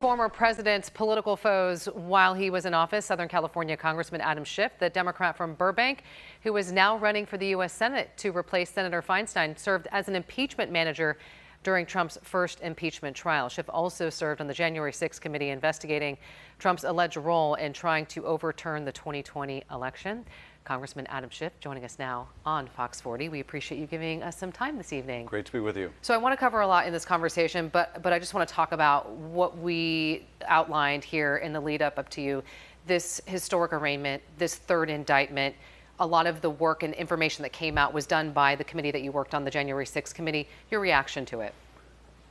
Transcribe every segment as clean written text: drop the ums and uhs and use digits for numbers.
Former president's political foes while he was in office, Southern California Congressman Adam Schiff, the Democrat from Burbank, who is now running for the U.S. Senate to replace Senator Feinstein, served as an impeachment manager during Trump's first impeachment trial. Schiff also served on the January 6th committee investigating Trump's alleged role in trying to overturn the 2020 election. Congressman Adam Schiff joining us now on Fox 40. We appreciate you giving us some time this evening. Great to be with you. So I want to cover a lot in this conversation, but I just want to talk about what we outlined here in the lead up to you, this historic arraignment, this third indictment. A lot of the work and information that came out was done by the committee that you worked on, the January 6th committee. Your reaction to it?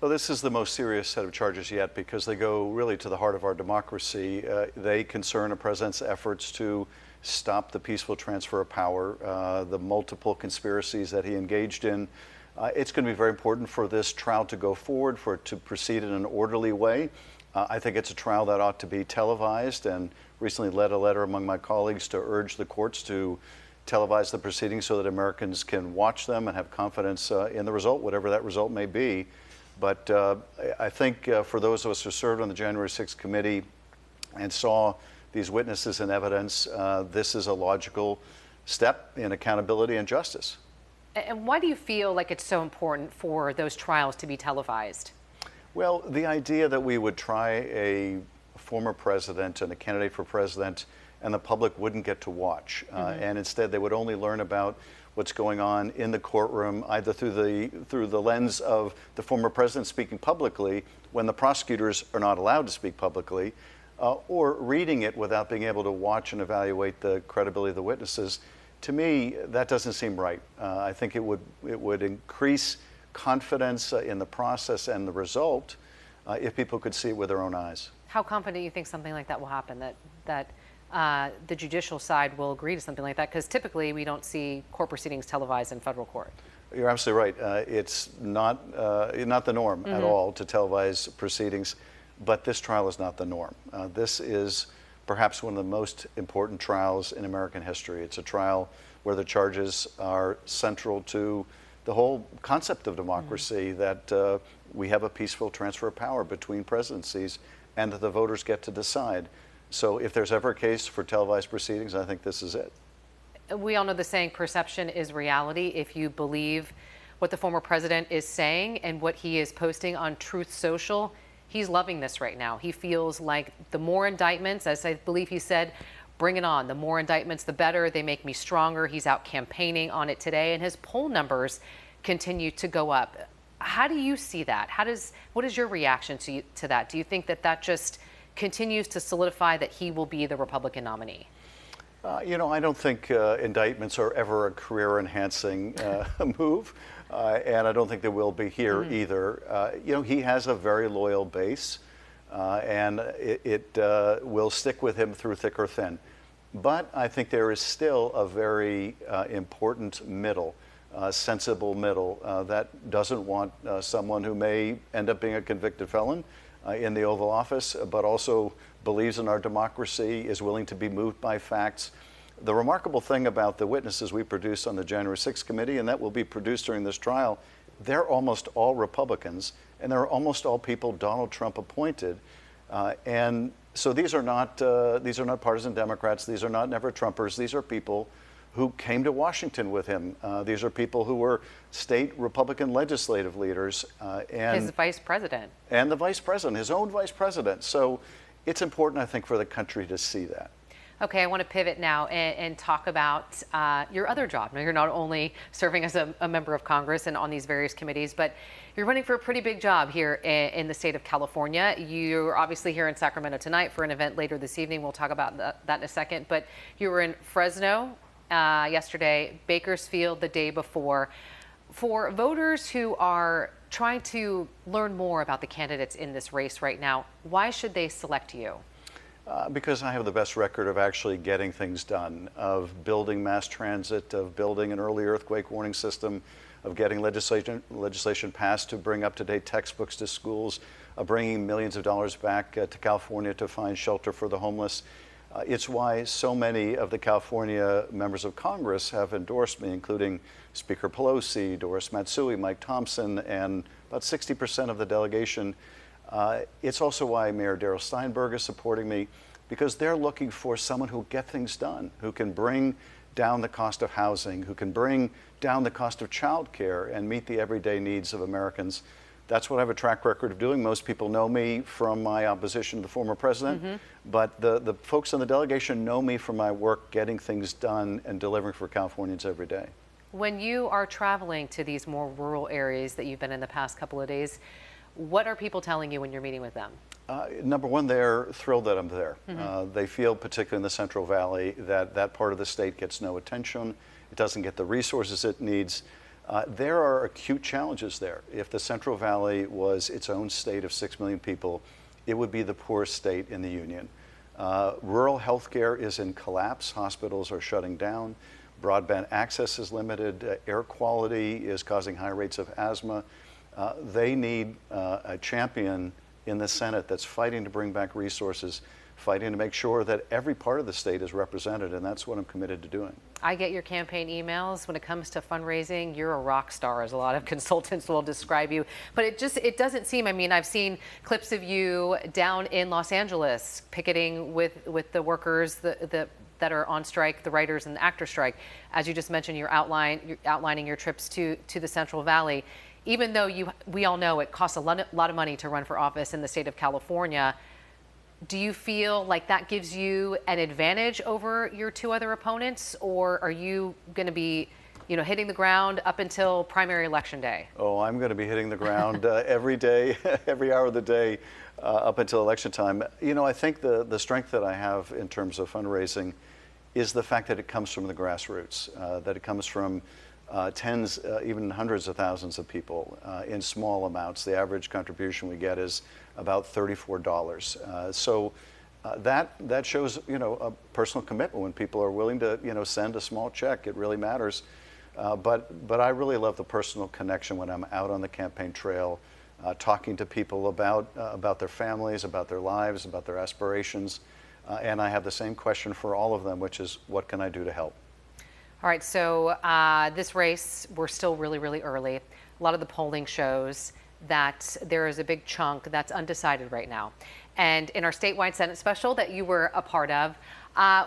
Well, this is the most serious set of charges yet because they go really to the heart of our democracy. They concern a president's efforts to stop the peaceful transfer of power, the multiple conspiracies that he engaged in. It's going to be very important for this trial to go forward, for it to proceed in an orderly way. I think it's a trial that ought to be televised, and recently led a letter among my colleagues to urge the courts to televise the proceedings so that Americans can watch them and have confidence in the result, whatever that result may be. But I think for those of us who served on the January 6th committee and saw these witnesses and evidence, this is a logical step in accountability and justice. And why do you feel like it's so important for those trials to be televised? Well, the idea that we would try a former president and a candidate for president and the public wouldn't get to watch, and instead they would only learn about what's going on in the courtroom, either through the lens of the former president speaking publicly when the prosecutors are not allowed to speak publicly, or reading it without being able to watch and evaluate the credibility of the witnesses. To me, that doesn't seem right. I think it would increase confidence in the process and the result if people could see it with their own eyes. How confident do you think something like that will happen, that the judicial side will agree to something like that? Because typically we don't see court proceedings televised in federal court. You're absolutely right. It's not the norm at all to televise proceedings, but this trial is not the norm. This is perhaps one of the most important trials in American history. It's a trial where the charges are central to the whole concept of democracy, that we have a peaceful transfer of power between presidencies and that the voters get to decide. So if there's ever a case for televised proceedings, I think this is it. We all know the saying, perception is reality. If you believe what the former president is saying and what he is posting on Truth Social, he's loving this right now. He feels like the more indictments, as I believe he said, bring it on. The more indictments, the better. They make me stronger. He's out campaigning on it today, and his poll numbers continue to go up. How do you see that? What is your reaction to that? Do you think that just continues to solidify that he will be the Republican nominee? I don't think indictments are ever a career-enhancing move, and I don't think they will be here either. He has a very loyal base, and it will stick with him through thick or thin. But I think there is still a very important middle, sensible middle, that doesn't want someone who may end up being a convicted felon in the Oval Office, but also believes in our democracy, is willing to be moved by facts. The remarkable thing about the witnesses we produced on the January 6th committee, and that will be produced during this trial, they're almost all Republicans, and they're almost all people Donald Trump appointed. And so these are not partisan Democrats. These are not never Trumpers. These are people who came to Washington with him. These are people who were state Republican legislative leaders. And his vice president. And the vice president, his own vice president. So it's important, I think, for the country to see that. Okay, I want to pivot now and talk about your other job. Now, you're not only serving as a member of Congress and on these various committees, but you're running for a pretty big job here in the state of California. You're obviously here in Sacramento tonight for an event later this evening. We'll talk about that in a second. But you were in Fresno yesterday, Bakersfield the day before. For voters who are trying to learn more about the candidates in this race right now, why should they select you? Because I have the best record of actually getting things done, of building mass transit, of building an early earthquake warning system, of getting legislation passed to bring up-to-date textbooks to schools, of bringing millions of dollars back to California to find shelter for the homeless. It's why so many of the California members of Congress have endorsed me, including Speaker Pelosi, Doris Matsui, Mike Thompson, and about 60% of the delegation. It's also why Mayor Darrell Steinberg is supporting me, because they're looking for someone who will get things done, who can bring down the cost of housing, who can bring down the cost of childcare and meet the everyday needs of Americans. That's what I have a track record of doing. Most people know me from my opposition to the former president, but the folks on the delegation know me from my work getting things done and delivering for Californians every day. When you are traveling to these more rural areas that you've been in the past couple of days, what are people telling you when you're meeting with them? Number one, they're thrilled that I'm there. They feel, particularly in the Central Valley, that that part of the state gets no attention. It doesn't get the resources it needs. There are acute challenges there. If the Central Valley was its own state of 6 million people, it would be the poorest state in the union. Rural health care is in collapse. Hospitals are shutting down. Broadband access is limited. Air quality is causing high rates of asthma. They need a champion in the Senate that's fighting to bring back resources, fighting to make sure that every part of the state is represented, and that's what I'm committed to doing. I get your campaign emails. When it comes to fundraising, you're a rock star, as a lot of consultants will describe you. But it doesn't seem, I mean, I've seen clips of you down in Los Angeles picketing with the workers that are on strike, the writers and the actors strike. As you just mentioned, you're outlining your trips to the Central Valley. Even though we all know it costs a lot of money to run for office in the state of California, do you feel like that gives you an advantage over your two other opponents, or are you going to be, hitting the ground up until primary election day? Oh, I'm going to be hitting the ground every day, every hour of the day, up until election time. I think the strength that I have in terms of fundraising is the fact that it comes from the grassroots, that it comes from tens, even hundreds of thousands of people in small amounts. The average contribution we get is about $34. So that shows, a personal commitment when people are willing to, send a small check. It really matters. But I really love the personal connection when I'm out on the campaign trail, talking to people about their families, about their lives, about their aspirations. And I have the same question for all of them, which is, what can I do to help? All right, so this race, we're still really, really early. A lot of the polling shows that there is a big chunk that's undecided right now. And in our statewide Senate special that you were a part of,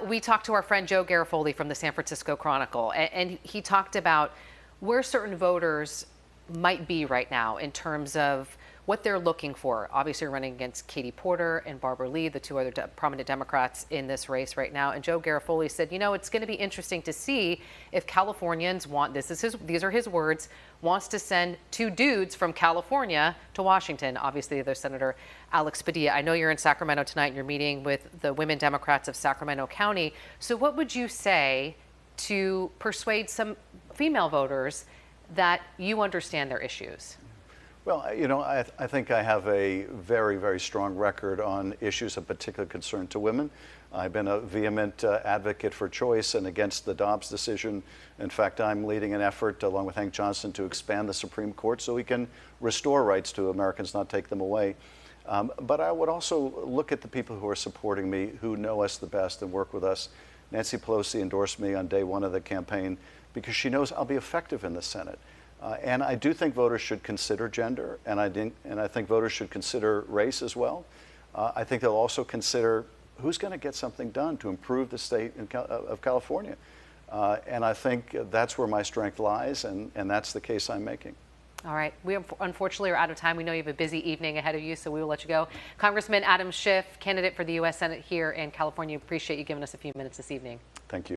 we talked to our friend Joe Garofoli from the San Francisco Chronicle, and he talked about where certain voters might be right now in terms of what they're looking for. Obviously, you're running against Katie Porter and Barbara Lee, the two other prominent Democrats in this race right now. And Joe Garofoli said, it's going to be interesting to see if Californians want, these are his words, wants to send two dudes from California to Washington. Obviously, there's Senator Alex Padilla. I know you're in Sacramento tonight and you're meeting with the women Democrats of Sacramento County. So what would you say to persuade some female voters that you understand their issues? Well, I think I have a very, very strong record on issues of particular concern to women. I've been a vehement advocate for choice and against the Dobbs decision. In fact, I'm leading an effort, along with Hank Johnson, to expand the Supreme Court so we can restore rights to Americans, not take them away. But I would also look at the people who are supporting me, who know us the best and work with us. Nancy Pelosi endorsed me on day one of the campaign because she knows I'll be effective in the Senate. And I do think voters should consider gender, and I think voters should consider race as well. I think they'll also consider who's going to get something done to improve the state of California. And I think that's where my strength lies, and that's the case I'm making. All right. We unfortunately are out of time. We know you have a busy evening ahead of you, so we will let you go. Congressman Adam Schiff, candidate for the U.S. Senate here in California. Appreciate you giving us a few minutes this evening. Thank you.